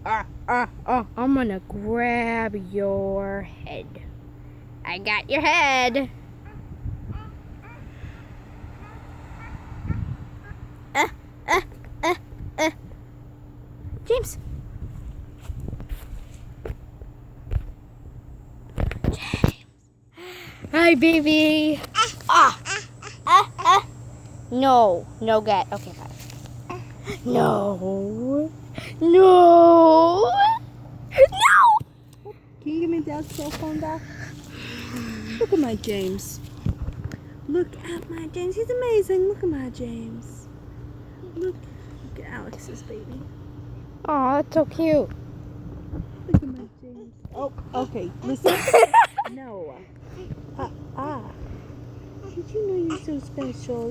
I'm gonna grab your head. I got your head. James. Hi, baby. No, no get. Okay, fine. No. No. No. Can you give me Dad's cell phone back? Look at my James. Look at my James. He's amazing. Look at my James. Look at Alex's baby. Oh, that's so cute. Look at my James. Oh, okay. Listen. No. Did you know you're so special?